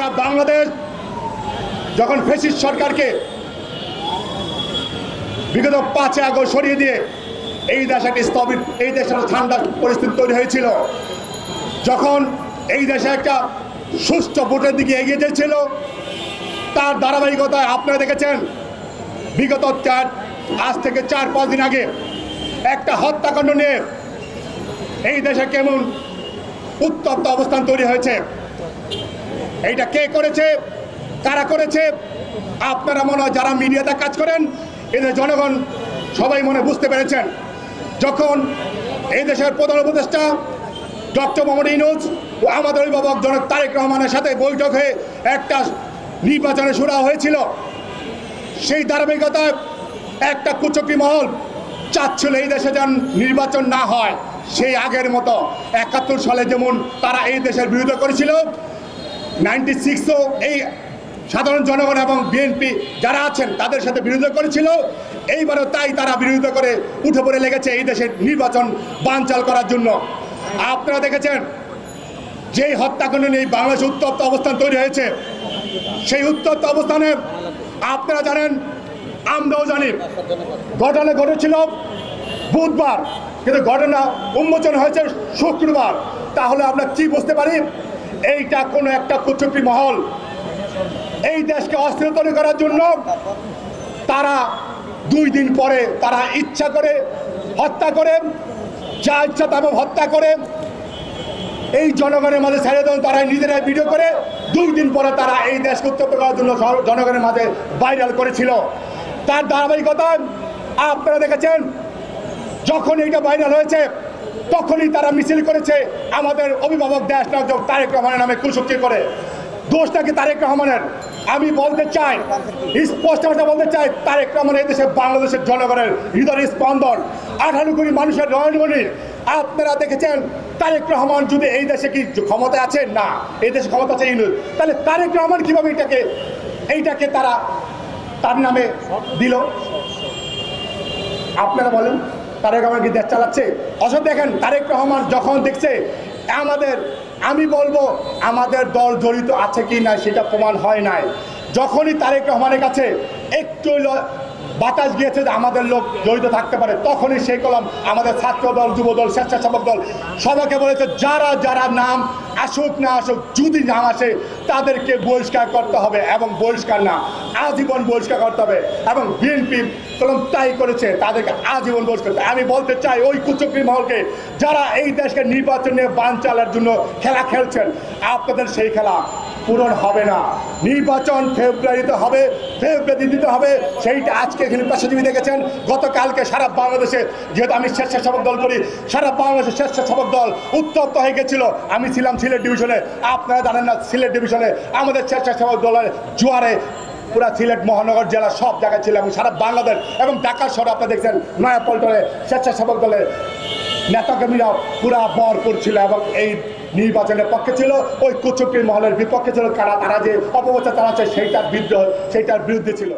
সারা বাংলাদেশ যখন ফ্যাসিস্ট সরকারকে বিগত 5 আগস্ট সরিয়ে দিয়ে এই দেশে একটি স্থবির, এই দেশের ঠান্ডা পরিস্থিতি তৈরি হয়েছিল, যখন এই দেশে একটা সুস্থ ভোটের দিকে এগিয়ে যাচ্ছিল, তার ধারাবাহিকতায় আপনারা দেখেছেন বিগত আজ থেকে 4-5 দিন আগে একটা হত্যাকাণ্ড নিয়ে এই দেশে কেমন উত্তপ্ত অবস্থান তৈরি হয়েছে। এইটা কে করেছে, কারা করেছে, আপনারা মনে হয় যারা মিডিয়াতে কাজ করেন এদের জনগণ সবাই মনে বুঝতে পেরেছেন। যখন এই দেশের প্রধান উপদেষ্টা ডক্টর মোহাম্মদ ইউনূস ও আমাদের অভিভাবক জনক তারেক রহমানের সাথে বৈঠক হয়ে একটা নির্বাচনে শুরু হয়েছিল, সেই ধারাবাহিকতায় একটা কুচক্রী মহল চাচ্ছিল এই দেশে যেন নির্বাচন না হয় সেই আগের মতো। 71 সালে যেমন তারা এই দেশের বিরোধিতা করেছিল, 96ও এই সাধারণ জনগণ এবং বিএনপি যারা আছেন তাদের সাথে বিরোধিতা করেছিল, এইবারও তাই তারা বিরোধিতা করে উঠে পড়ে লেগেছে এই দেশের নির্বাচন বানচাল করার জন্য। আপনারা দেখেছেন যেই হত্যাকাণ্ড নিয়ে বাংলাদেশে উত্তপ্ত অবস্থান তৈরি হয়েছে, সেই উত্তপ্ত অবস্থানে আপনারা জানেন, আমরাও জানি, ঘটনা ঘটেছিল বুধবার, কিন্তু ঘটনা উন্মোচন হয়েছে শুক্রবার। তাহলে আমরা কি বুঝতে পারি, এইটা কোনো একটা কুচক্রী মহল এই দেশকে অস্থির তৈরি করার জন্য তারা 2 দিন পরে তারা ইচ্ছা করে হত্যা করে, যা ইচ্ছা তা হত্যা করে এই জনগণের মাঝে ছেড়ে দেন। তারা নিজেরাই ভিডিও করে 2 দিন পরে তারা এই দেশকে উত্তপ্ত করার জন্য জনগণের মাঝে ভাইরাল করেছিল। তার ধারাবাহিকতায় আপনারা দেখেছেন যখন এইটা ভাইরাল হয়েছে তখনই তারা মিছিল করেছে আমাদের অভিভাবক দেশ নায়ক তারেক রহমানের নামে কুচক্রী করে। দোষটা কি তারেক রহমানের? আমি বলতে চাই, স্পষ্ট ভাষা বলতে চাই, তারেক রহমান এই দেশে বাংলাদেশের জনগণের হৃদয়ের স্পন্দন, 18 কোটি মানুষের নয়নমণি। আপনারা দেখেছেন তারেক রহমান যদি এই দেশে কি ক্ষমতায় আছেন? না, এই দেশে ক্ষমতা আছে ইউনূস। তাহলে তারেক রহমান কিভাবে এইটাকে তারা তার নামে দিল? আপনারা বলেন, তারেক রহমান কি দেশ চালাচ্ছে? অসৎ দেখেন, তারেক রহমান যখন দেখছে আমি বলবো আমাদের দল জড়িত আছে কি না সেটা প্রমাণ হয় নাই। যখনই তারেক রহমানের কাছে একটু বাতাস গিয়েছে যে আমাদের লোক জড়িত থাকতে পারে, তখনই সেই কলম আমাদের ছাত্র দল, যুব দল, স্বেচ্ছাসেবক দল সবাইকে বলেছে যারা নাম আসুক না আসুক, যদি নাম আসে তাদেরকে বহিষ্কার করতে হবে, এবং বহিষ্কার না আজীবন বহিষ্কার করতে হবে। এবং বিএনপি কলম তাই করেছে, তাদেরকে আজীবন বহিষ্কার করতে। আমি বলতে চাই ওই কুচক্রী মহলকে, যারা এই দেশকে নির্বাচনে বানচালের জন্য খেলা খেলছেন, আপনাদের সেই খেলা পূরণ হবে না। নির্বাচন ফেব্রুয়ারিতে হবে, ফেব্রুয়ারি দিতে হবে। সেইটা আজকে এখানে পেশাজীবী দেখেছেন। গতকালকে সারা বাংলাদেশে, যেহেতু আমি স্বেচ্ছাসেবক দল করি, সারা বাংলাদেশের স্বেচ্ছাসেবক দল উত্তপ্ত হয়ে গেছিল। আমি ছিলাম সিলেট ডিভিশনে, আপনারা জানেন না সিলেট ডিভিশনে আমাদের স্বেচ্ছাসেবক দলের জোয়ারে পুরা সিলেট মহানগর জেলা সব জায়গায় ছিল, এবং সারা বাংলাদেশ এবং ঢাকার শহরে আপনারা দেখছেন নয়াপল্টনে স্বেচ্ছাসেবক দলের নেতাকর্মীরাও পুরা বর করছিল এবং এই নির্বাচনের পক্ষে ছিল। ওই কুচক্রী মহলের বিপক্ষে ছিল, তারা যে অপপ্রচার চালাচ্ছে সেইটার বিরুদ্ধে ছিল।